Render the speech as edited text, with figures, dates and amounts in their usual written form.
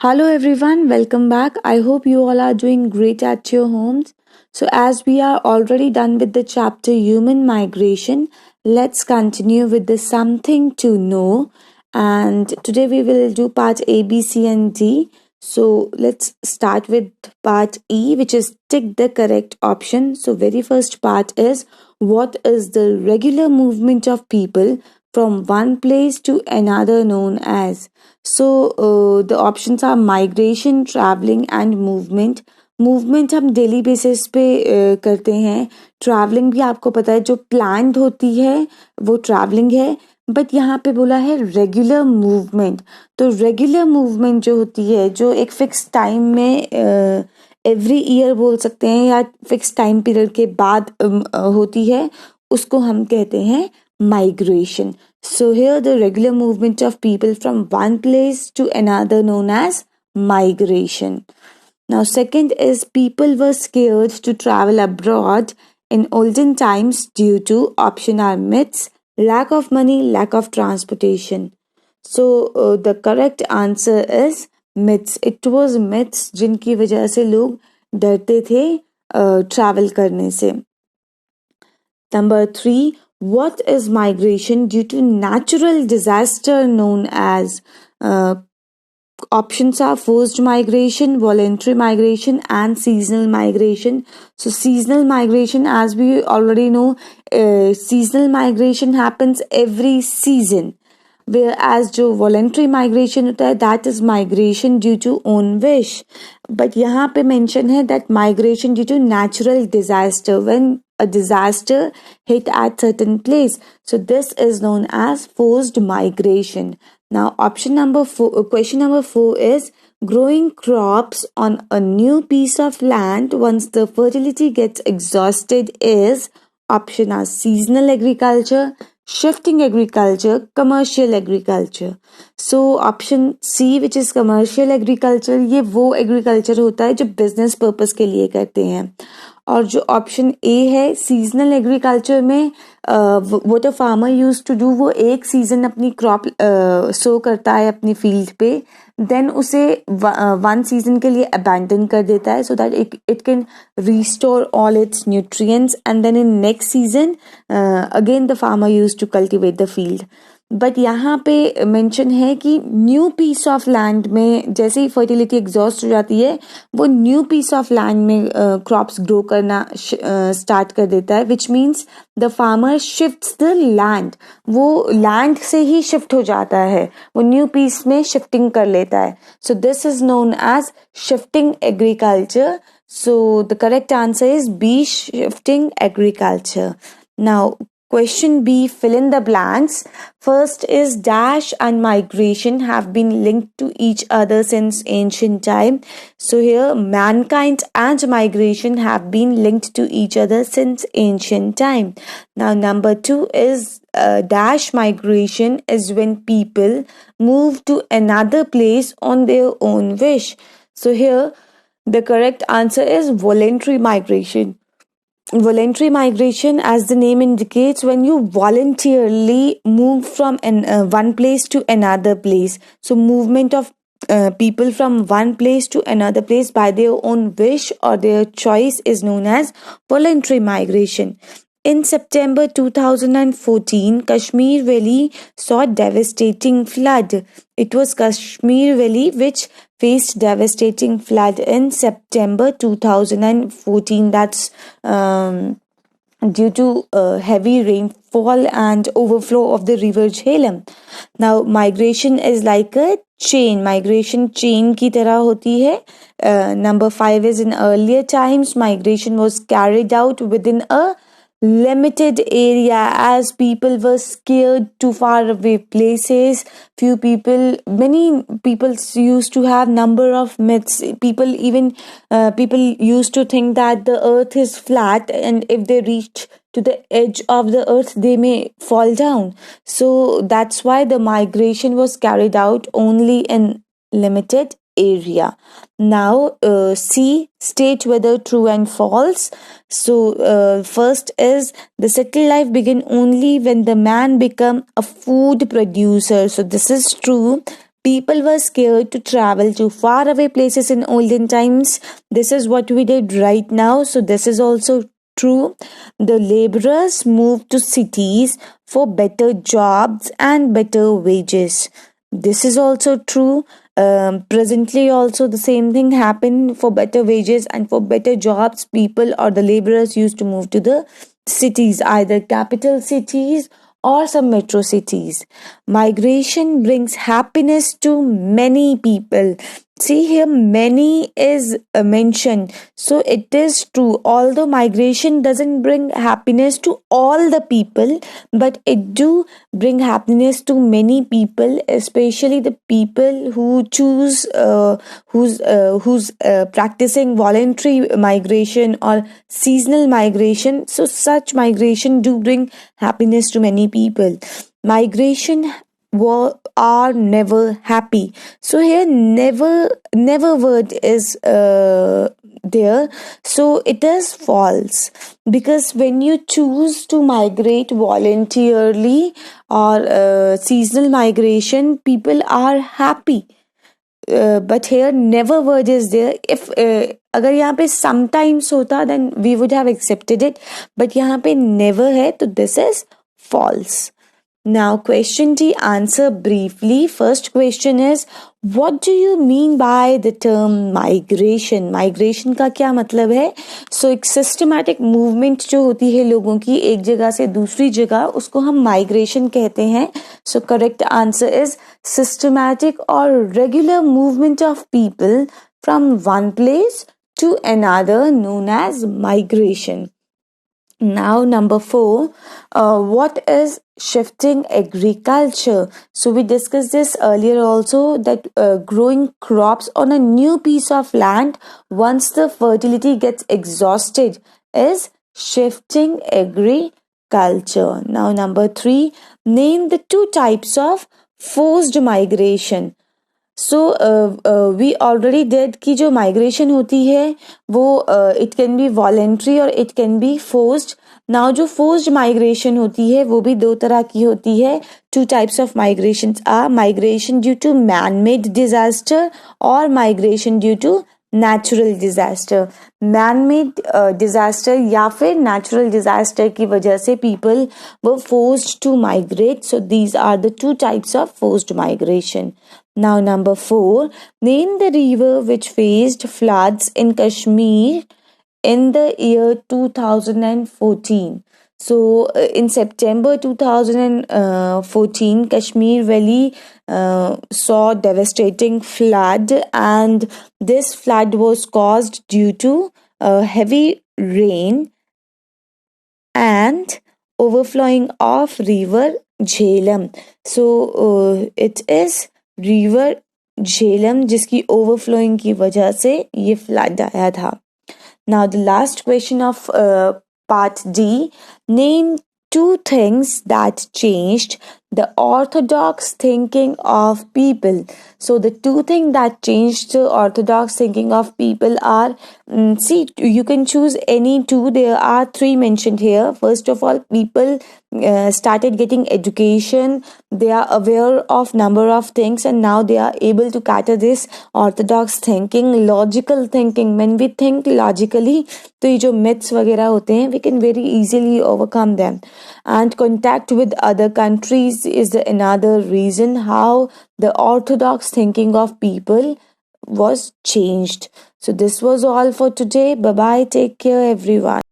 Hello everyone, welcome back. I hope you all are doing great at your homes. So, as we are already done with the chapter Human Migration, let's continue with the Something to Know. And today we will do part A, B, C, and D. So, let's start with part E, which is tick the correct option. So, very first part is what is the regular movement of people from one place to another known as? The options are migration travelling and movement. Movement हम daily basis पे करते हैं. Travelling भी आपको पता है जो planned होती है वो ट्रैवलिंग है. बट यहाँ पे बोला है रेगुलर मूवमेंट. तो रेगुलर मूवमेंट जो होती है जो एक फिक्स टाइम में एवरी ईयर बोल सकते हैं या फिक्स टाइम पीरियड के बाद होती है उसको हम कहते हैं migration. So here the regular movement of people from one place to another known as migration. Now second is people were scared to travel abroad in olden times due to option are myths, lack of money, lack of transportation. The correct answer is myths. It was myths जिनकी वजह से लोग डरते थे travel करने से. Number 3, what is migration due to natural disaster known as? Options are forced migration, voluntary migration, and seasonal migration. So, seasonal migration, as we already know, seasonal migration happens every season. Whereas जो voluntary migration होता है that is migration due to own wish. But यहाँ पे mention है that migration due to natural disaster when a disaster hit at certain place. So this is known as forced migration. Now question number 4 is growing crops on a new piece of land once the fertility gets exhausted is option are seasonal agriculture, shifting agriculture, commercial agriculture. So option C which is commercial agriculture, ये वो agriculture होता है जो business purpose के लिए करते हैं. और जो ऑप्शन ए है सीजनल एग्रीकल्चर में what a farmer use to do, वो एक सीजन अपनी क्रॉप सो करता है अपनी फील्ड पे, देन उसे वन सीजन के लिए अबैंडन कर देता है so that it can restore all its nutrients and then in next season again the farmer use to cultivate the field. But यहाँ पे मेंशन है कि न्यू पीस ऑफ लैंड में जैसे ही फर्टिलिटी एग्जॉस्ट हो जाती है वो न्यू पीस ऑफ लैंड में क्रॉप्स ग्रो करना स्टार्ट कर देता है, which means the farmer shifts the land. वो लैंड से ही शिफ्ट हो जाता है, वो न्यू पीस में शिफ्टिंग कर लेता है. So this is known as shifting agriculture. So the correct answer is B, shifting agriculture. Now question B, fill in the blanks. First is dash and migration have been linked to each other since ancient time. So here mankind and migration have been linked to each other since ancient time. Now number 2 is dash migration is when people move to another place on their own wish. So here the correct answer is voluntary migration. Voluntary migration, as the name indicates, when you voluntarily move from one place to another place. So movement of people from one place to another place by their own wish or their choice is known as voluntary migration. In September 2014, Kashmir Valley saw devastating flood. It was Kashmir Valley which faced devastating flood in September 2014. That's due to heavy rainfall and overflow of the river Jhelum. Now, migration is like a chain. Migration chain की तरह होती है. Number 5 is in earlier times, migration was carried out within a limited area as people were scared to far away places. Many people used to have number of myths. People used to think that the earth is flat and if they reach to the edge of the earth they may fall down. So that's why the migration was carried out only in limited area. Now C, state whether true and false. So first is the settled life begin only when the man become a food producer. So this is true. People were scared to travel to far away places in olden times. This is what we did right now. So this is also true. The laborers moved to cities for better jobs and better wages. This is also true. Presently, also the same thing happened. For better wages and for better jobs, people or the laborers used to move to the cities, either capital cities or some metro cities. Migration brings happiness to many people. See here, many is mentioned. So it is true. Although migration doesn't bring happiness to all the people, but it do bring happiness to many people, especially the people who choose, who's practicing voluntary migration or seasonal migration. So such migration do bring happiness to many people. Migration are never happy. So here never word is there. So it is false, because when you choose to migrate voluntarily or seasonal migration, people are happy. But here never word is there. If अगर यहाँ पे sometimes होता, then we would have accepted it, but यहाँ पे never है, तो this is false. Now, question D, answer briefly. First question is, what do you mean by the term migration? Migration का क्या मतलब है? So, एक systematic movement जो होती है लोगों की एक जगह से दूसरी जगह, उसको हम migration कहते हैं. So, correct answer is systematic or regular movement of people from one place to another, known as migration. Now, number 4, what is shifting agriculture? So, we discussed this earlier also, that growing crops on a new piece of land once the fertility gets exhausted is shifting agriculture. Now, number 3, name the 2 types of forced migration. So we already did की जो migration होती है वो it can be voluntary और it can be forced. Now जो forced migration होती है वो भी 2 तरह की होती है. 2 types of migration are migration due to man made disaster और migration due to natural disaster. Man made disaster या फिर नेचुरल डिजास्टर की वजह से people were forced to migrate. So these are the 2 types of forced migration. Now, number 4, name the river which faced floods in Kashmir in the year 2014. So, in September 2014, Kashmir Valley saw devastating flood, and this flood was caused due to heavy rain and overflowing of river Jhelum. So, it is river Jhelum जिसकी overflowing की वजह से ये flood आया था. Now the last question of part D, name 2 things that changed the orthodox thinking of people. So the 2 things that changed the orthodox thinking of people are, see, you can choose any 2. There are 3 mentioned here. First of all, people started getting education. They are aware of number of things, and now they are able to cater this orthodox thinking, logical thinking. When we think logically, तो ये जो myths वगैरह होते हैं, we can very easily overcome them. And contact with other countries is another reason how the orthodox thinking of people was changed. So this was all for today. Bye bye. Take care, everyone.